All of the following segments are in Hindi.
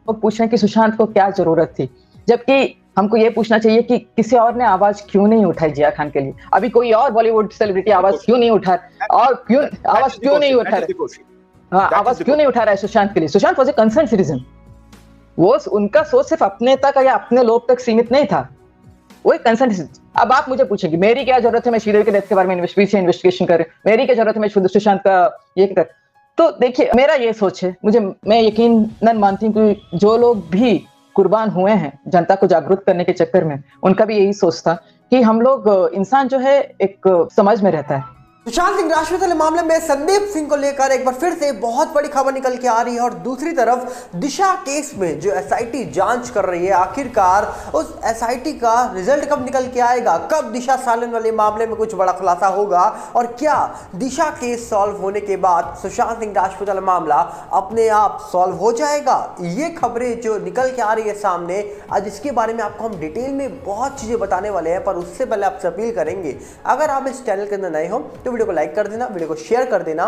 वो पूछ रहे हैं कि सुशांत को क्या जरूरत थी, जबकि हमको ये पूछना चाहिए कि किसी और ने आवाज क्यों नहीं उठाई जिया खान के लिए। अभी कोई और बॉलीवुड सेलिब्रिटी आवाज क्यों नहीं उठा और क्यों आवाज क्यों नहीं उठा रहा, हाँ आवाज क्यों नहीं उठा रहा है सुशांत के लिए। Sushant was a concern citizen. वो उनका सोच सिर्फ अपने तक या अपने लोग तक सीमित नहीं था, वो एक कंसर्न सिटीजन। अब आप मुझे पूछेंगे मेरी क्या जरूरत है, मैं श्रीदेवी के डेथ के बारे में इन्वेस्टिगेशन कर रही हूँ, मेरी क्या जरूरत है, मैं सुशांत का ये कर। तो देखिए मेरा ये सोच है, मैं यकीनन मानती हूँ कि जो लोग भी कुर्बान हुए हैं जनता को जागरूक करने के चक्कर में, उनका भी यही सोच था कि हम लोग इंसान जो है एक समझ में रहता है। सुशांत सिंह राजपूत वाले मामले में संदीप सिंह को लेकर एक बार फिर से बहुत बड़ी खबर निकल के आ रही है और दूसरी तरफ दिशा केस में जो एसआईटी जांच कर रही है, आखिरकार उस एसआईटी का रिजल्ट कब निकल के आएगा, कब दिशा सालन वाले मामले में कुछ बड़ा खुलासा होगा और क्या दिशा केस सॉल्व होने के बाद सुशांत सिंह राजपूत वाला मामला अपने आप सॉल्व हो जाएगा। ये खबरें जो निकल के आ रही है सामने, आज इसके बारे में आपको हम डिटेल में बहुत चीजें बताने वाले हैं। पर उससे पहले आपसे अपील करेंगे, अगर आप इस चैनल के अंदर नए हो तो वीडियो को लाइक कर देना, वीडियो को शेयर कर देना,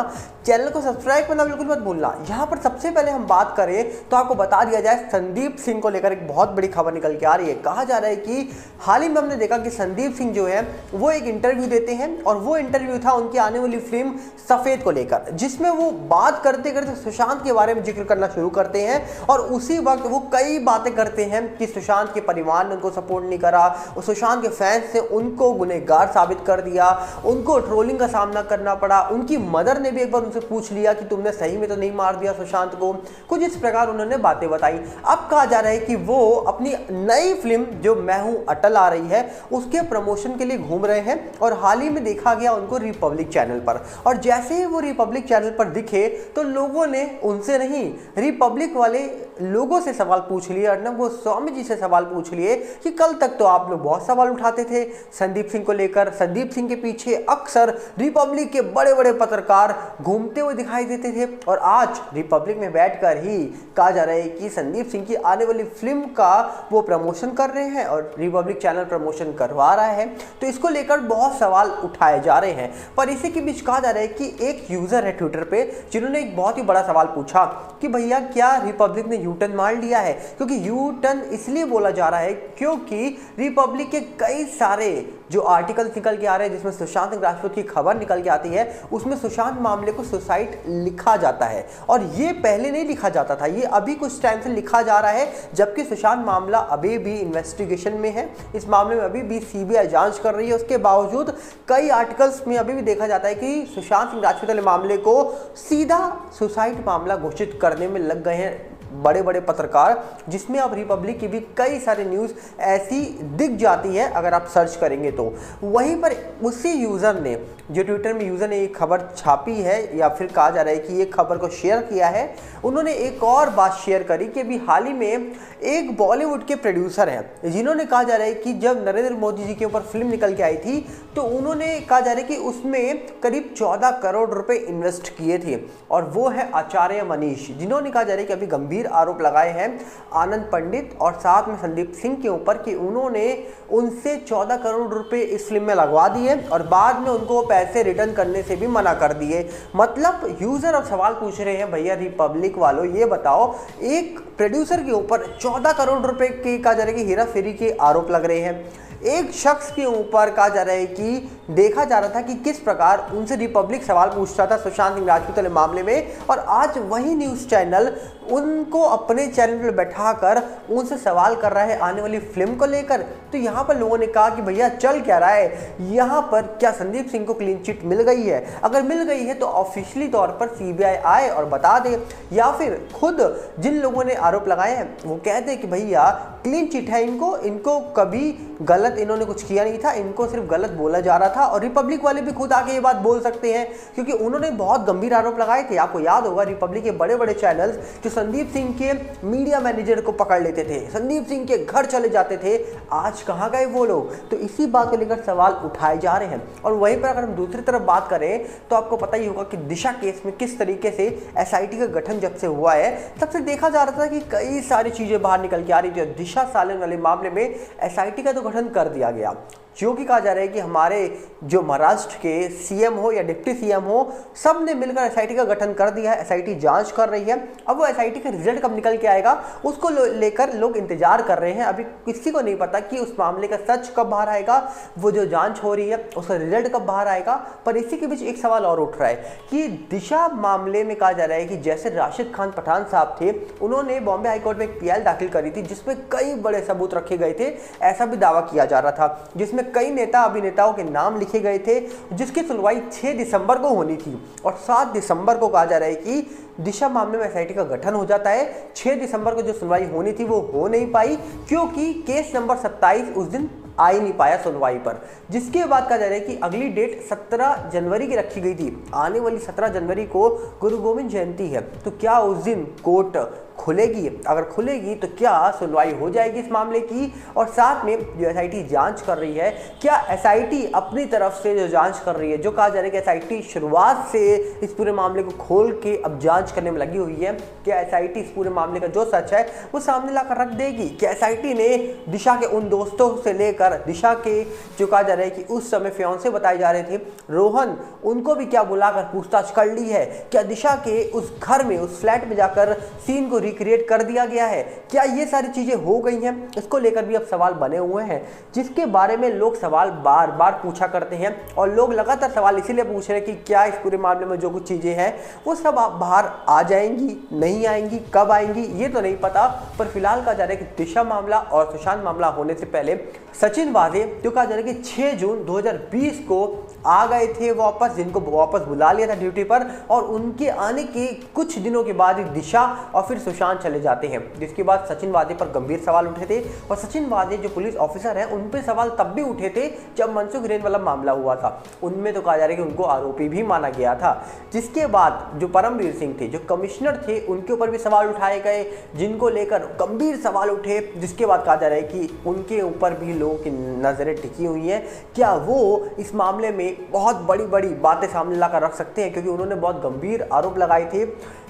चैनल को सब्सक्राइब करना बिल्कुल मत भूलना। यहां पर सबसे पहले हम बात करें तो आपको बता दिया जाए, संदीप सिंह को लेकर एक बहुत बड़ी खबर निकल के आ रही है। कहा जा रहा है कि हाल ही में हमने देखा कि संदीप सिंह जो है वो एक इंटरव्यू देते हैं और वो इंटरव्यू था उनकी आने वाली फिल्म सफेद को लेकर, जिसमें वो बात करते करते सुशांत के बारे में जिक्र करना शुरू करते हैं और उसी वक्त वो कई बातें करते हैं कि सुशांत के परिवार ने उनको सपोर्ट नहीं करा और सुशांत के फैंस ने उनको गुनहगार साबित कर दिया, उनको ट्रोलिंग का सामना करना पड़ा। उनकी मदर ने भी एक बार उनसे पूछ लिया कि तुमने सही में तो नहीं मार दिया सुशांत को, कुछ इस प्रकार उन्होंने बातें बताई। अब कहा जा रहा है कि वो अपनी नई फिल्म जो मैं हूं अटल आ रही है उसके प्रमोशन के लिए घूम रहे हैं और हाल ही में देखा गया उनको रिपब्लिक चैनल पर। और जैसे ही वो रिपब्लिक चैनल पर दिखे तो लोगों ने उनसे नहीं, रिपब्लिक वाले लोगों से सवाल पूछ लिए, अर्नब गोस्वामी जी से सवाल पूछ लिए कि कल तक तो आप लोग बहुत सवाल उठाते थे संदीप सिंह को लेकर, संदीप सिंह के पीछे अक्सर रिपब्लिक के बड़े बड़े पत्रकार घूमते हुए दिखाई देते थे और आज रिपब्लिक में बैठकर ही कहा जा रहा है कि संदीप सिंह की आने वाली फिल्म का वो प्रमोशन कर रहे हैं और रिपब्लिक चैनल प्रमोशन करवा रहा है। तो इसको लेकर बहुत सवाल उठाए जा रहे हैं। पर इसी के बीच कहा जा रहा है कि एक यूजर है ट्विटर पे जिन्होंने एक बहुत ही बड़ा सवाल पूछा कि भैया क्या रिपब्लिक ने यू टर्न मार लिया है, क्योंकि यू टर्न इसलिए बोला जा रहा है क्योंकि रिपब्लिक के कई सारे जो आर्टिकल निकल के आ रहे हैं जिसमें सुशांत सिंह राजपूत की खबर निकल के आती है, उसमें सुशांत मामले को सुसाइड लिखा जाता है और ये पहले नहीं लिखा जाता था, ये अभी कुछ टाइम से लिखा जा रहा है, जबकि सुशांत मामला अभी भी इन्वेस्टिगेशन में है। इस मामले में अभी भी सीबीआई जांच कर रही है। उसके बावजूद कई आर्टिकल्स में अभी भी देखा जाता है कि सुशांत सिंह राजपूत वाले मामले को सीधा सुसाइड मामला घोषित करने में लग गए हैं बड़े बड़े पत्रकार, जिसमें अब रिपब्लिक की भी कई सारे न्यूज़ ऐसी दिख जाती है अगर आप सर्च करेंगे तो। वहीं पर उसी यूज़र ने जो ट्विटर में यूज़र ने एक खबर छापी है या फिर कहा जा रहा है कि ये खबर को शेयर किया है, उन्होंने एक और बात शेयर करी कि अभी हाल ही में एक बॉलीवुड के प्रोड्यूसर हैं जिन्होंने कहा जा रहा है कि जब नरेंद्र मोदी जी के ऊपर फिल्म निकल के आई थी तो उन्होंने कहा जा रहा है कि उसमें करीब 14 करोड़ रुपए इन्वेस्ट किए थे और वो है आचार्य मनीष, जिन्होंने कहा जा रहा है कि अभी गंभीर आरोप लगाए हैं आनंद पंडित और साथ में संदीप सिंह के ऊपर कि उन्होंने उनसे 14 करोड़ रुपए इस फिल्म में लगवा दिए और बाद में उनको पैसे रिटर्न करने से भी मना कर दिए। मतलब यूजर अब सवाल पूछ रहे हैं, भैया रिपब्लिक वालों ये बताओ, एक प्रोड्यूसर के ऊपर 14 करोड़ रुपए के कहा जा रहा है कि हेरा फेरी के आरोप लग रहे हैं, एक शख्स के ऊपर कहा जा रहा है कि देखा जा रहा था कि किस प्रकार उनसे रिपब्लिक सवाल पूछता था सुशांत सिंह राजपूत वाले मामले में, और आज वही न्यूज़ चैनल उनको अपने चैनल पर बैठाकर उनसे सवाल कर रहा है आने वाली फिल्म को लेकर। तो यहाँ पर लोगों ने कहा कि भैया चल क्या रहा है यहाँ पर, क्या संदीप सिंह को क्लीन चिट मिल गई है? अगर मिल गई है तो ऑफिशियली तौर पर सीबीआई आए और बता दे, या फिर खुद जिन लोगों ने आरोप लगाए हैं वो कहते हैं कि भैया क्लीन चिट है, इनको कभी गलत इन्होंने कुछ किया नहीं था, इनको सिर्फ गलत बोला जा रहा था। और रिपब्लिक वाले भी खुद आके ये बात बोल सकते हैं क्योंकि उन्होंने बहुत गंभीर आरोप लगाए थे। आपको याद होगा रिपब्लिक के बड़े बड़े चैनल्स जो संदीप सिंह के मीडिया मैनेजर को पकड़ लेते थे, संदीप सिंह के घर चले जाते थे, आज कहां गए वो लोग? तो इसी बात को लेकर सवाल उठाए जा रहे हैं। और वहीं पर अगर हम दूसरी तरफ बात करें तो आपको पता ही होगा कि दिशा केस में किस तरीके से एसआईटी का गठन जब से हुआ है तब से देखा जा रहा था कि कई सारी चीजें बाहर निकल के आ रही थी। दिशा सालन वाले मामले में एसआईटी का तो गठन कर दिया गया, जो कि कहा जा रहा है कि हमारे जो महाराष्ट्र के सीएम हो या डिप्टी सीएम हो, सब ने मिलकर एसआईटी का गठन कर दिया है। एसआईटी जांच कर रही है। अब वो एसआईटी का रिजल्ट कब निकल के आएगा उसको लेकर लोग इंतजार कर रहे हैं। अभी किसी को नहीं पता कि उस मामले का सच कब बाहर आएगा, वो जो जांच हो रही है उसका रिजल्ट कब बाहर आएगा। पर इसी के बीच एक सवाल और उठ रहा है कि दिशा मामले में कहा जा रहा है कि जैसे राशिद खान पठान साहब थे, उन्होंने बॉम्बे हाईकोर्ट में एक पीएल दाखिल करी थी जिसमें कई बड़े सबूत रखे गए थे, ऐसा भी दावा किया जा रहा था, जिसमें कई नेता अभिनेताओं के नाम लिखे गए थे, जिसकी सुनवाई 6 दिसंबर को होनी थी और 7 दिसंबर को कहा जा रहा है कि दिशा मामले में एसआईटी का गठन हो जाता है। 6 दिसंबर को जो सुनवाई होनी थी वो हो नहीं पाई क्योंकि केस नंबर 27 उस दिन आ ही नहीं पाया सुनवाई पर, जिसके बाद कहा जा रहा है कि अगली डेट 17 जनवरी की रखी गई थी। आने वाली 17 जनवरी को गुरु गोविंद जयंती है, तो क्या उस दिन कोर्ट खुलेगी? अगर खुलेगी तो क्या सुनवाई हो जाएगी इस मामले की? और साथ में जो एसआईटी जांच कर रही है, क्या एसआईटी अपनी तरफ से जो जांच कर रही है, जो कहा जा रहा है कि एसआईटी शुरुआत से इस पूरे मामले को खोल के अब जांच करने में लगी हुई है, क्या एसआईटी इस पूरे मामले का जो सच है वो सामने लाकर रख देगी? क्या एसआईटी ने दिशा के उन दोस्तों से लेकर दिशा के जो कहा जा रहा है कि उस समय फियांसे बताए जा रहे थे रोहन, उनको भी क्या बुलाकर पूछताछ कर ली है? क्या दिशा के उस घर में, उस फ्लैट में जाकर सीन को रिक्रिएट कर दिया गया है? क्या ये सारी चीजें हो गई हैं? इसको लेकर भी अब सवाल बने हुए हैं, जिसके बारे में लोग सवाल बार बार पूछा करते हैं और लोग लगातार सवाल इसीलिए पूछ रहे हैं कि क्या इस पूरे मामले में जो कुछ चीजें हैं वो सब बाहर आ जाएंगी, नहीं आएंगी, कब आएंगी ये तो नहीं पता। पर फिलहाल कहा जा रहा है कि दिशा मामला और सुशांत मामला होने से पहले सचिन वाजे जो कहा जा रहा है कि 6 जून 2020 को आ गए थे वापस, जिनको वापस बुला लिया था ड्यूटी पर, और उनके आने के कुछ दिनों के बाद दिशा और फिर सुशांत चले जाते हैं, जिसके बाद सचिन वाजे पर गंभीर सवाल उठे थे। और सचिन वाजे जो पुलिस ऑफिसर हैं उन पर सवाल तब भी उठे थे जब मनसुख हिरेन वाला मामला हुआ था, उनमें तो कहा जा रहा है कि उनको आरोपी भी माना गया था। जिसके बाद जो परमवीर सिंह थे, जो कमिश्नर थे, उनके ऊपर भी सवाल उठाए गए, जिनको लेकर गंभीर सवाल उठे, जिसके बाद कहा जा रहा है कि उनके ऊपर भी लोगों की नजरें टिकी हुई हैं। क्या वो इस मामले में बहुत बड़ी बड़ी बातें सामने लाकर रख सकते हैं? क्योंकि उन्होंने बहुत गंभीर आरोप लगाए थे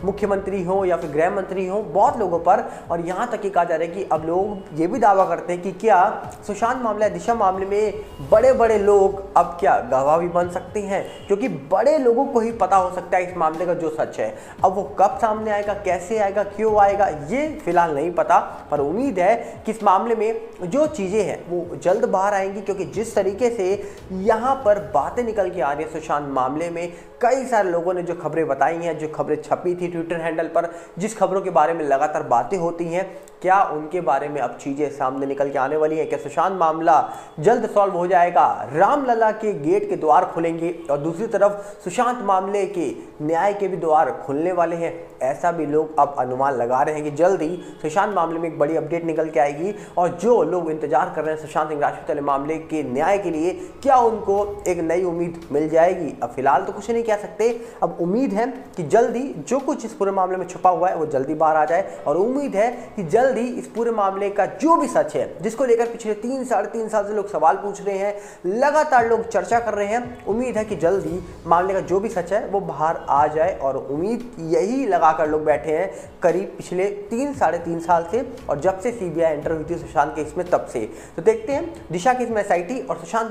मुख्यमंत्री हो या फिर गृह मंत्री हो, बहुत लोगों पर। और यहाँ तक कि कहा जा रहा है कि अब लोग ये भी दावा करते हैं कि क्या सुशांत मामले, दिशा मामले में बड़े बड़े लोग अब क्या गवाह भी बन सकते हैं, क्योंकि बड़े लोगों को ही पता हो सकता है इस मामले का जो सच है। अब वो कब सामने आएगा, कैसे आएगा, क्यों आएगा, ये फिलहाल नहीं पता। पर उम्मीद है कि इस मामले में जो चीज़ें हैं वो जल्द बाहर आएंगी, क्योंकि जिस तरीके से यहाँ पर बातें निकल के आ रही है सुशांत मामले में, कई सारे लोगों ने जो खबरें बताई हैं, जो खबरें छपी थी ट्विटर हैंडल पर, जिस खबरों के बारे में लगातार बातें होती हैं, क्या उनके बारे में अब चीज़ें सामने निकल के आने वाली हैं? क्या सुशांत मामला जल्द सॉल्व हो जाएगा, रामलला के गेट के द्वार खुलेंगे और दूसरी तरफ सुशांत मामले के न्याय के भी द्वार खुलने वाले हैं? ऐसा भी लोग अब अनुमान लगा रहे हैं कि जल्द ही सुशांत मामले में एक बड़ी अपडेट निकल के आएगी। और जो लोग इंतजार कर रहे हैं सुशांत सिंह राजपूत मामले के न्याय के लिए, क्या उनको एक नई उम्मीद मिल जाएगी? अब फिलहाल तो कुछ नहीं कह सकते। अब उम्मीद है कि जल्दी जो कुछ इस पूरे मामले में छुपा हुआ है वो जल्दी बाहर आ जाए, और उम्मीद है कि जल्दी इस पूरे मामले का जो भी सच है, जिसको लेकर पिछले 3-3.5 साल से लोग सवाल पूछ रहे हैं, लगातार लोग चर्चा कर रहे हैं, उम्मीद है कि जल्दी मामले का जो भी सच है वो बाहर आ जाए। और उम्मीद यही लगाकर लोग बैठे हैं करीब पिछले 3-3.5 साल से, और जब से सीबीआई एंटर हुई थी सुशांत केस में तब से। तो देखते हैं दिशा केस में एसआईटी और सुशांत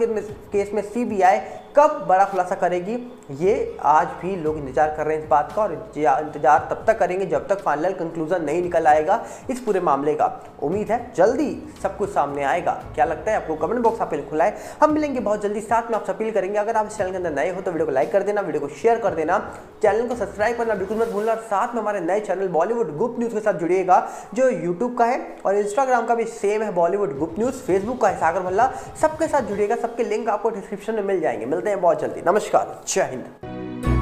केस में सीबीआई कब बड़ा खुलासा करेगी। ये आज भी लोग इंतजार कर रहे हैं इस बात का, और इंतजार तब तक करेंगे जब तक फाइनल कंक्लूजन नहीं निकल आएगा इस पूरे मामले का। उम्मीद है जल्दी सब कुछ सामने आएगा। क्या लगता है आपको? कमेंट बॉक्स आप खुला है, हम मिलेंगे बहुत जल्दी। साथ में आप अपील करेंगे, अगर आप इस चैनल के अंदर नए हो तो वीडियो को लाइक कर देना, वीडियो को शेयर कर देना, चैनल को सब्सक्राइब करना बिल्कुल मत भूलना। और साथ में हमारे नए चैनल बॉलीवुड गुप न्यूज के साथ जुड़िएगा, जो यूट्यूब का है और इंस्टाग्राम का भी सेम है बॉलीवुड गुप न्यूज, फेसबुक का है सागर भल्ला। सबके साथ जुड़िएगा, सबके लिंक आपको डिस्क्रिप्शन में मिल जाएंगे। मिलते हैं बहुत जल्दी। नमस्कार, जय हिंद।